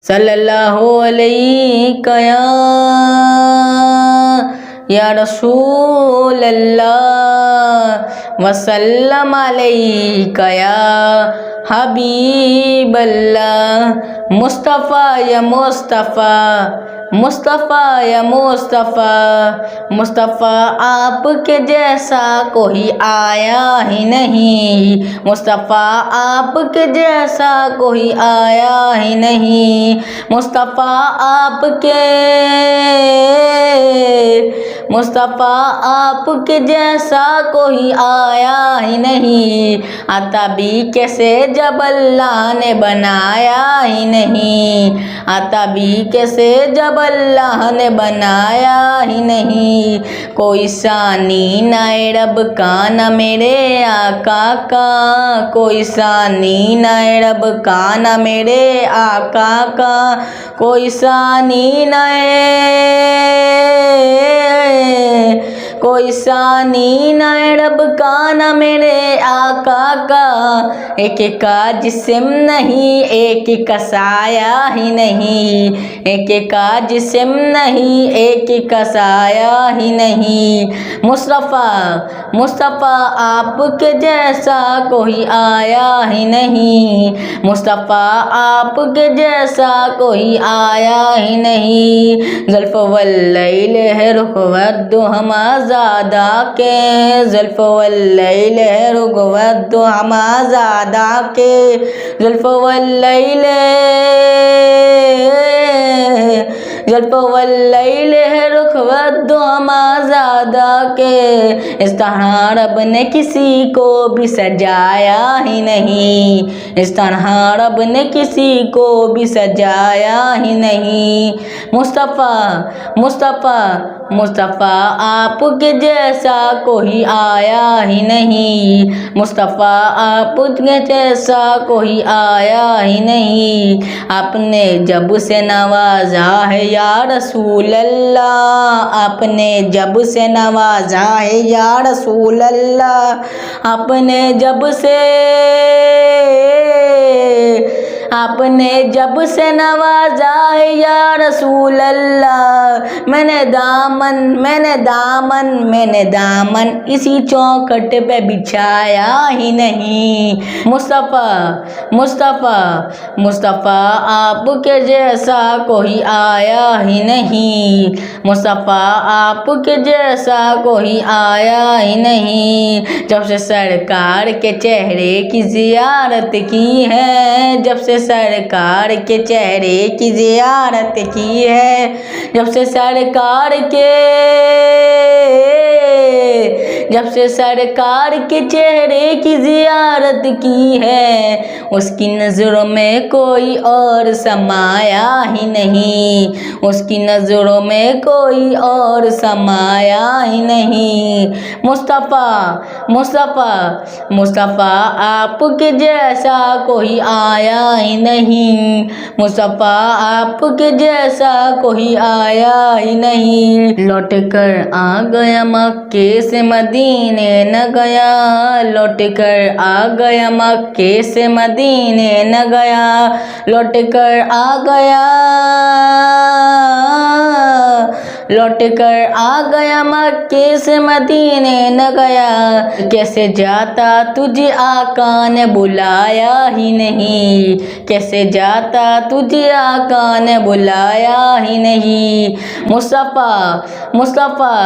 सल्लल्लाहु अलैका या रसूल अल्लाह वसल्लम अलैका या हबीब अल्लाह। मुस्तफ़ा या मुस्तफ़ा, मुस्तफ़ा या मुस्तफ़ा, मुस्तफ़ा आपके जैसा कोई आया ही नहीं। मुस्तफ़ा आपके जैसा कोई आया ही नहीं। मुस्तफ़ा आपके, मुस्तफ़ा आपके जैसा कोई आया ही नहीं। आता भी कैसे जब अल्लाह ने बनाया ही नहीं। आता भी कैसे जब अल्लाह ने बनाया ही नहीं। कोई सानी नाए रब का न मेरे आका का, कोई सानी नाए रब का न मेरे आका का, कोई सानी कोई सानी नाए रब का न मेरे आका का। एक का जिस्म नहीं, एक का साया ही नहीं। एक का जिस्म नहीं, एक का साया ही नहीं। मुस्तफ़ा, मुस्तफ़ा आपके जैसा कोई आया ही नहीं। मुस्तफ़ा आपके जैसा कोई आया ही नहीं। ज़ुल्फ़ वल्लैल है रुख वद्दुहम ज़ादा के, ज़ुल्फ़ वल्लैल है रुख वद्दुहम ज़ादा के, ज़ुल्फ़ वल्लैल, ज़ुल्फ़ वल्लैल है रुख वद्दुहम ज़ादा के। इस तरह रब ने किसी को भी सजाया ही नहीं। इस तरह रब ने किसी को भी सजाया ही नहीं। मुस्तफ़ा, मुस्तफ़ा, मुस्तफ़ा आपके जैसा कोई आया ही नहीं। मुस्तफ़ा आपके जैसा कोई आया ही नहीं। आपने जब से नवाजा है या रसूल अल्लाह, आपने जब से नवाजा है या रसूल अल्लाह। आपने जब से, आपने जब से नवाजा है या रसूल अल्लाह। मैंने दामन, मैंने दामन, मैंने दामन इसी चौखट पे बिछाया ही नहीं। मुस्तफ़ा, मुस्तफ़ा, मुस्तफ़ा आपके जैसा कोई आया ही नहीं। मुस्तफ़ा आपके जैसा कोई आया ही नहीं। जब से सरकार के चेहरे की ज़ियारत की है, जब से सरकार के चेहरे की ज़ियारत की है, जब से सरकार के, जब से सरकार के चेहरे की ज़ियारत की है, उसकी नज़रों में कोई और समाया ही नहीं। उसकी नज़रों में कोई और समाया ही नहीं। मुस्तफ़ा, मुस्तफ़ा, मुस्तफ़ा आपके जैसा कोई आया ही नहीं। मुस्तफ़ा आपके जैसा कोई आया ही नहीं। लौट कर आ गया मक्के से मदीने न गया, लौट कर आ गया मक्के से मदीने न गया, लौट कर आ गया, लौट कर आ गया मक्के से मदीने न गया। कैसे जाता तुझे आका ने बुलाया ही नहीं। कैसे जाता तुझे आका ने बुलाया ही नहीं। मुस्तफ़ा, मुस्तफ़ा,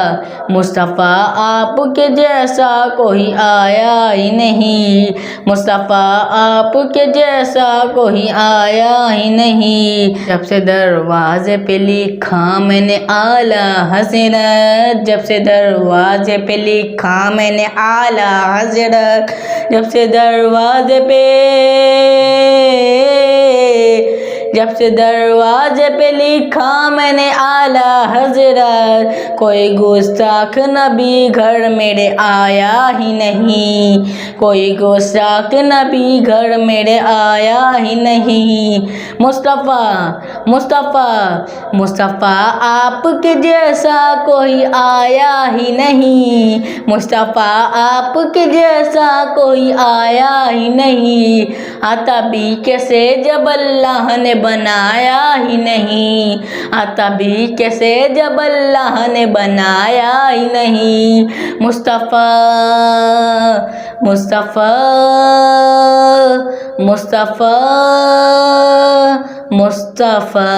मुस्तफ़ा आपके जैसा कोई आया ही नहीं। मुस्तफ़ा आपके जैसा कोई आया ही नहीं। जब से दरवाजे पे लिखा मैंने आला हज़रत, जब से दरवाजे पे लिखा मैंने आला हज़रत, जब से दरवाजे पे, जब से दरवाजे पे लिखा मैंने आला हज़रत, कोई गुस्ताख नबी घर मेरे आया ही नहीं। कोई गुस्ताख नबी घर मेरे आया ही नहीं। मुस्तफ़ा, मुस्तफ़ा, मुस्तफ़ा आपके जैसा कोई आया ही नहीं। मुस्तफ़ा आपके जैसा कोई आया ही नहीं। आता भी कैसे जब अल्लाह ने बनाया ही नहीं, आता भी कैसे जब अल्लाह ने बनाया ही नहीं। मुस्तफ़ा मुस्तफ़ा मुस्तफ़ा मुस्तफ़ा।